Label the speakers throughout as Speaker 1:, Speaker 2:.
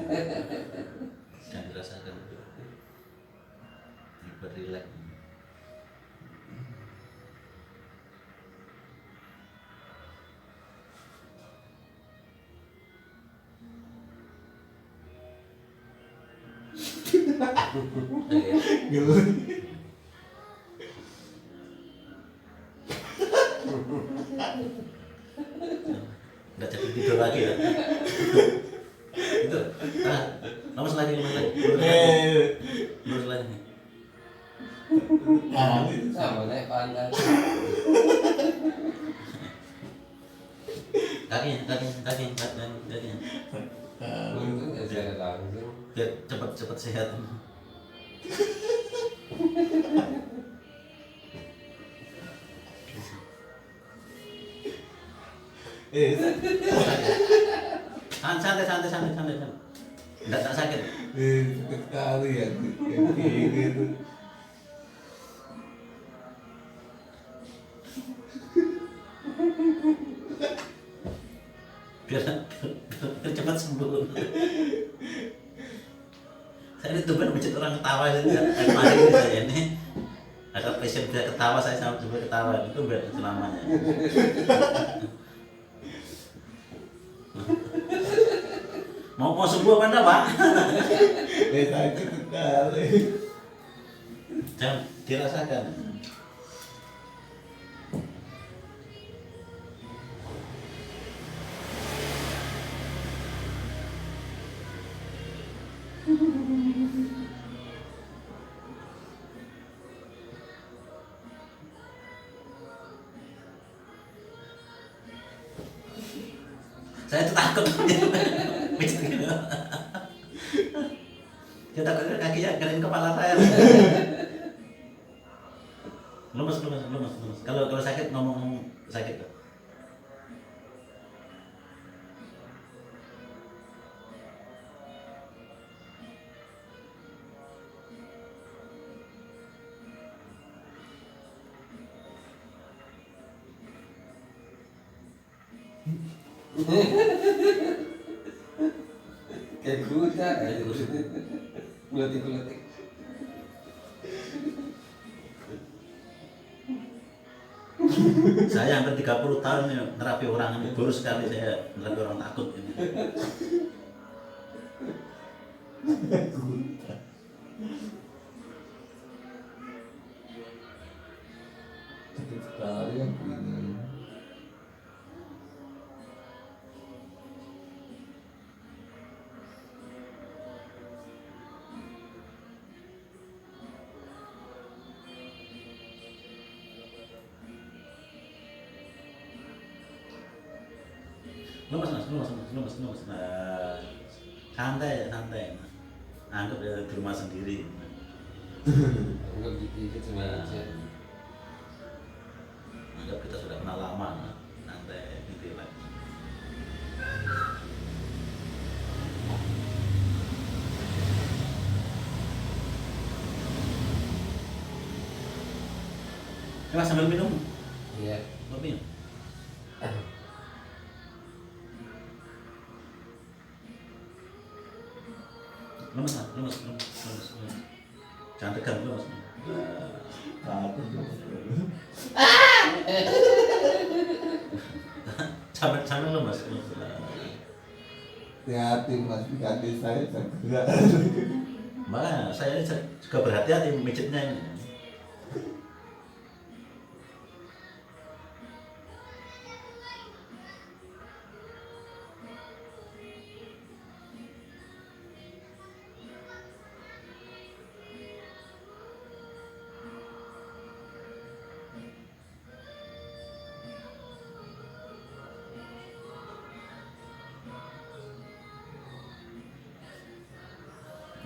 Speaker 1: Jangan dirasakan, berilek. Nggak jadi tidur lagi ya. Itu lemes lagi lurus lagi
Speaker 2: sama naik pandang
Speaker 1: kakinya
Speaker 2: untung ya saya langsung
Speaker 1: biar cepat sehat. Santai. Enggak sakit.
Speaker 3: Sekali ya, gitu.
Speaker 1: Biar cepat sembuh. Saya ini tuh kan bicara orang ketawa itu kemarin ini saya ini agar pasien bisa ketawa, saya sama coba ketawa itu biar selamanya. Mau sembuh apa enggak, Pak?
Speaker 3: Sakit sekali.
Speaker 1: Jangan dirasakan. Saya tuh takut pijit gitu. Saya takut kakinya kena kepala saya. Lemes. Kalau sakit ngomong sakit.
Speaker 2: kayak kuda aja geletik
Speaker 1: Saya hampir 30 tahun ya, nerapi orang ini baru sekali saya nerapi orang takut ini.
Speaker 3: Sakit sekali ya begini.
Speaker 1: Lemes. Nah, santai. Anggap ya di rumah sendiri.
Speaker 2: anggap dikit semuanya
Speaker 1: Anggap kita sudah kenal lama, santai gitu lah. Mas sambil minum,
Speaker 2: iya
Speaker 1: mau minum. Lemes. Jangan tegang, lemes.
Speaker 3: Takut.
Speaker 1: Sambil lemes.
Speaker 3: Hati-hati mas, kaki saya tergerak.
Speaker 1: Makanya saya juga berhati-hati mijitnya ini.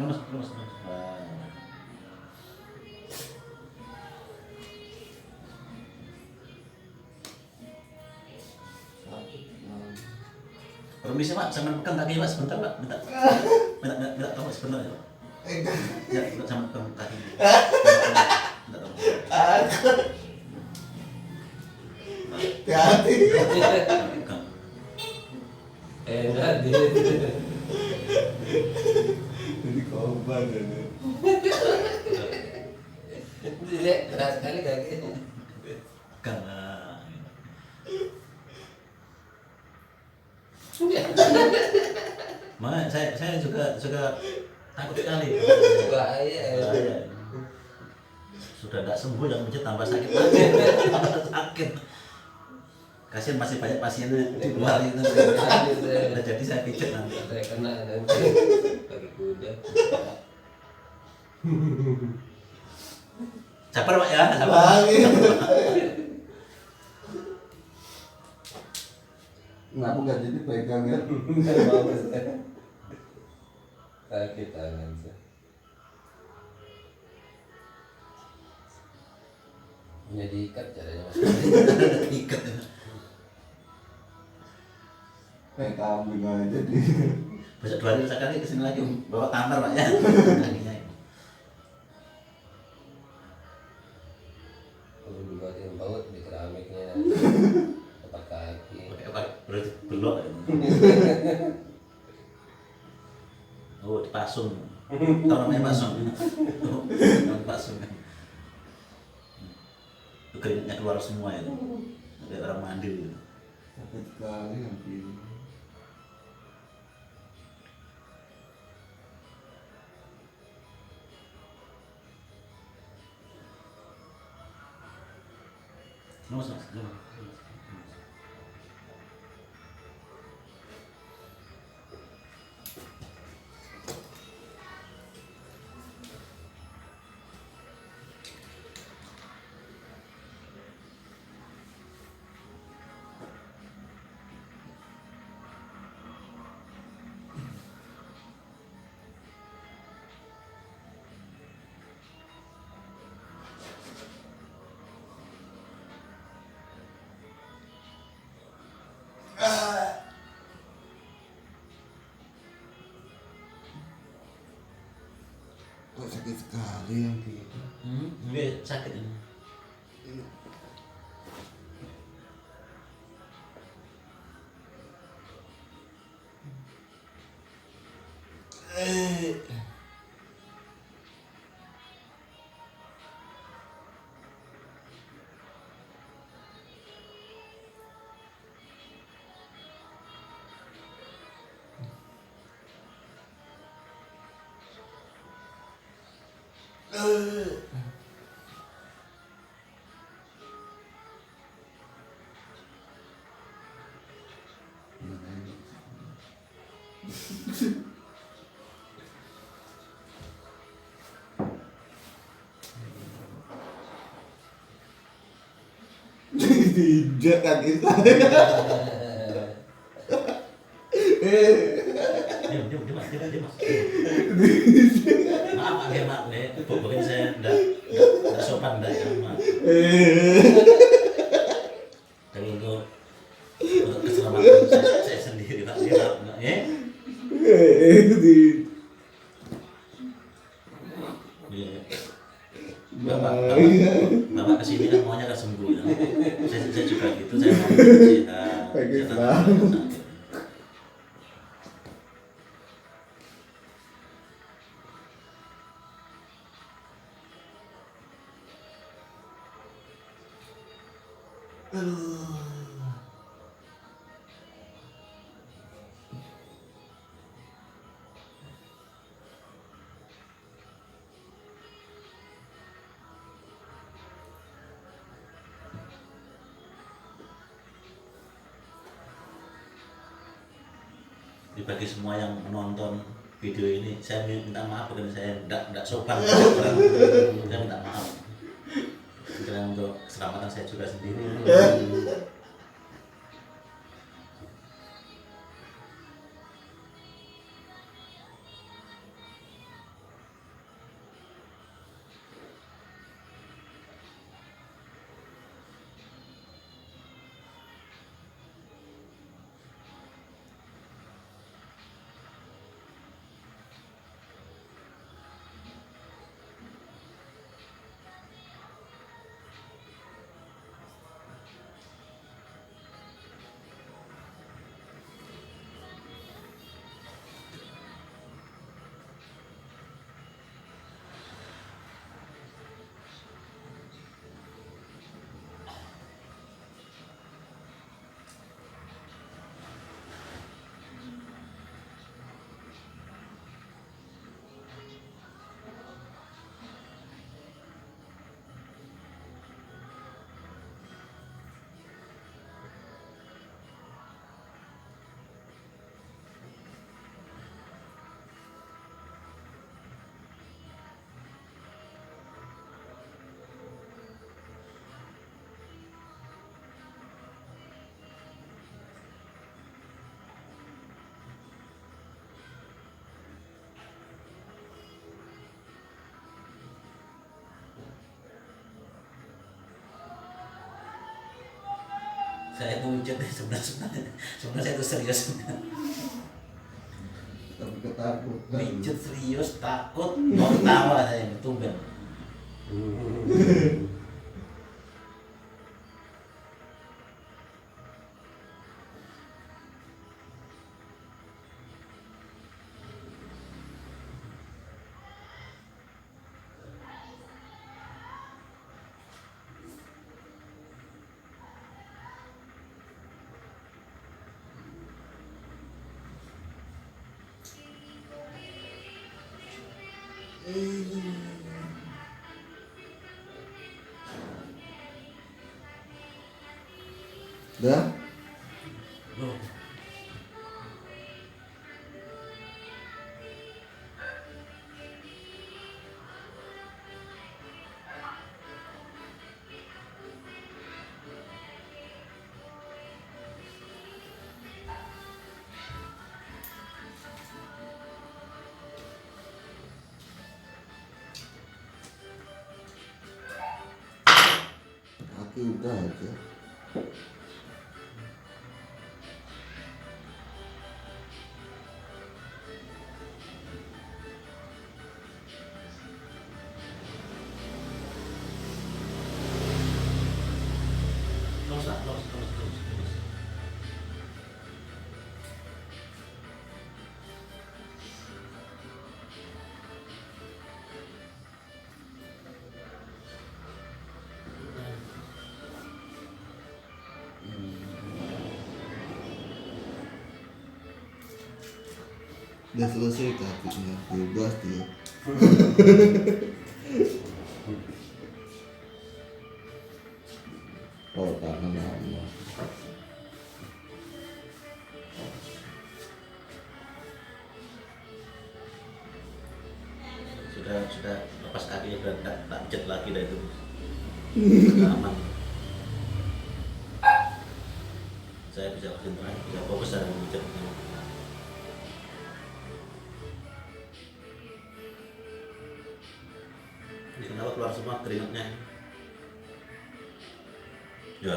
Speaker 1: Lemes. Permisi Pak, jangan pegang kaki Pak sebentar Pak, minta tolong sebentar ya Pak. Ya, jangan pegang kaki. Minta tolong.
Speaker 3: Hati-hati.
Speaker 1: Jangan pegang.
Speaker 2: enak dia
Speaker 3: Jadi korban ya.
Speaker 2: Tidak, keras sekali kakinya.
Speaker 1: Karena makanya saya juga takut sekali.
Speaker 2: Bahaya.
Speaker 1: Bahaya. Sudah tidak sembuh yang menjadi tambah sakit lagi. Tambah sakit. Kasihan masih banyak pasiennya di luar itu. Nah, jadi saya pijat nanti.
Speaker 2: Saya kena nanti pakai kuda.
Speaker 1: Sabar Pak ya, sabar.
Speaker 3: Lagi. Kenapa nggak jadi pegang ya?
Speaker 2: Nggak mau saya. Sakit tangan saya. Punya diikat caranya mas.
Speaker 1: Ikat.
Speaker 3: Kayak kambing aja di.
Speaker 1: Besok 2 hari sekali kesini lagi bawa kamar Pak ya. Kakinya.
Speaker 2: Kalau dibuatin baut di keramiknya tempat kaki.
Speaker 1: Pakai apa? Berarti belok. Oh, dipasung. Tahu namanya pasung? Namanya pasung kan. Itu keringatnya keluar semua itu. Kayak orang mandi gitu.
Speaker 3: Sakit sekali yang ini.
Speaker 1: Mas.
Speaker 3: Kok sakit sekali yang gitu.
Speaker 1: Ini sakit ini.
Speaker 3: Tidak kaki saya.
Speaker 1: Diam, Mas. Maaf Pak, ya Pak. Pokoknya saya enggak sopan enggak ya, Mas. Dan untuk keselamatan saya sendiri Pak, ya Pak. Ya. Bapak kesini kan maunya kan sembuh ya. Saya juga gitu, saya mau sehat.
Speaker 3: Pakai
Speaker 1: Sehat. Bagi semua yang menonton video ini, saya minta maaf karena saya tidak sopan. Saya minta maaf. Karena untuk keselamatan saya juga sendiri. Saya itu mijit sebenarnya saya itu serius.
Speaker 3: Tapi ketakutan.
Speaker 1: Mijit serius, takut, mau ketawa saya tumben.
Speaker 3: Dah?
Speaker 1: Loh,
Speaker 3: Kaki udah aja.
Speaker 1: terus lah, terus.
Speaker 3: Udah selesai kakinya, bebas dia. Oh, tangan lama.
Speaker 1: Sudah lepas kaki, sudah tak jet lagi dah itu. Sudah aman. Saya bisa konsentrasi, bisa fokus dalam menjat. Ini kenapa keluar semua keringatnya? Ya.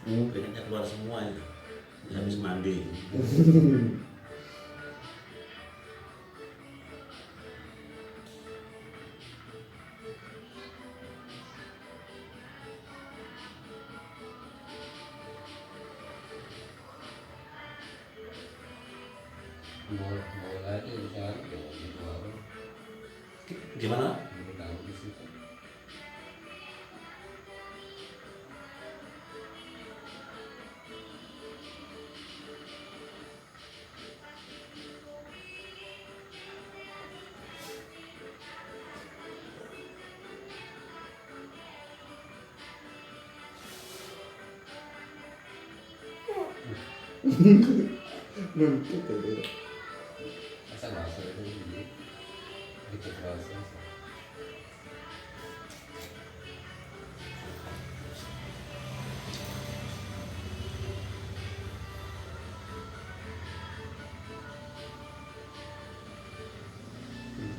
Speaker 1: Keringatnya keluar semua itu. Habis mandi.
Speaker 2: Mau lagi cari di warung.
Speaker 1: Gimana?
Speaker 2: Mau tahu di situ.
Speaker 3: Nuntut aja.
Speaker 2: Masa masuk itu dikit rasa.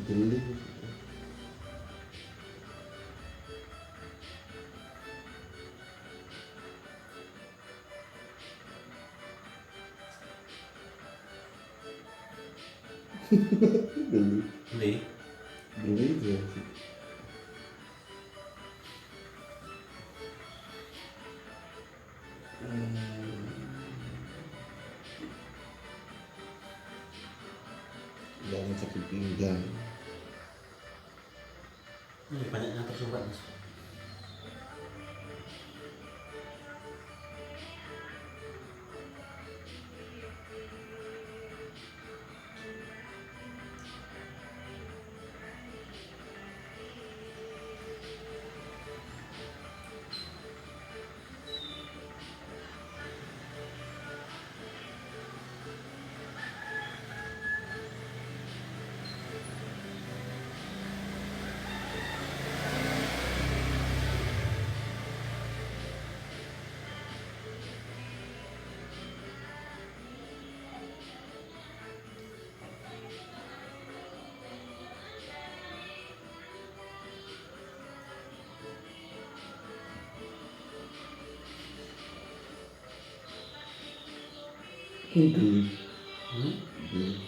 Speaker 3: Beli. Beli.
Speaker 1: Beli.
Speaker 3: Beli aja. Jangan sakit pinggang.
Speaker 1: Banyak yang tersumbat mas.
Speaker 3: Geli.
Speaker 2: Hmm?
Speaker 3: Geli.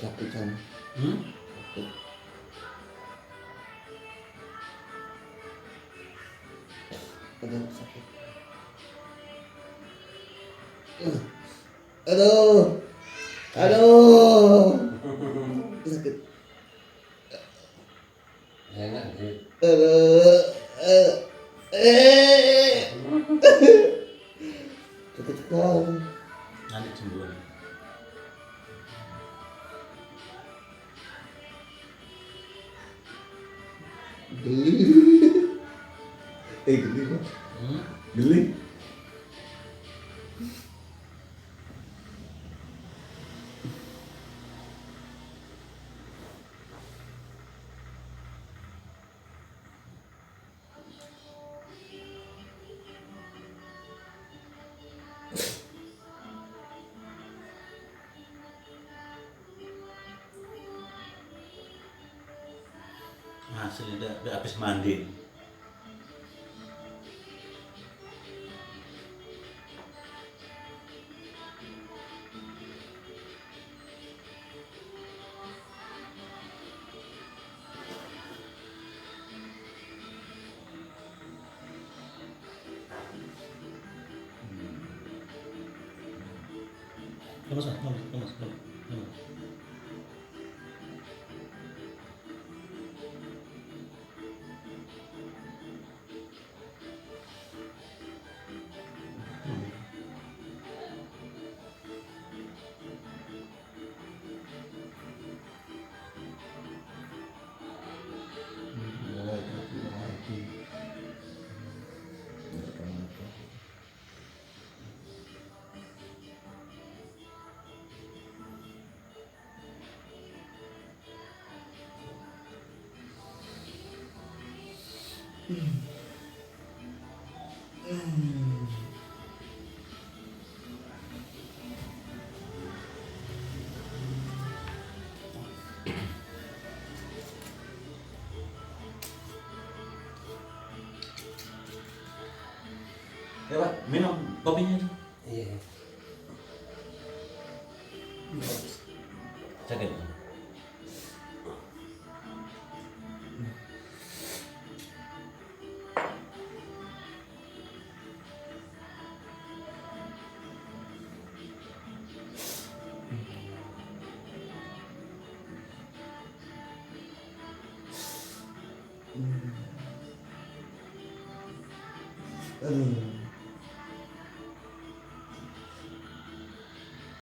Speaker 3: Sakit sana.
Speaker 1: Hmm?
Speaker 3: Ada sakit. Aduh. Aduh. Sakit.
Speaker 2: Enak sih.
Speaker 3: Aduh. Sakit sekali.
Speaker 1: Nanti sembuh.
Speaker 3: Geli. Geli Pak.
Speaker 1: Hmm?
Speaker 3: Geli.
Speaker 1: Hasilnya udah habis mandi. Lemas, lemas. Ya Pak, minum kopinya itu.
Speaker 2: Iya.
Speaker 1: Sakit.
Speaker 3: Aduh.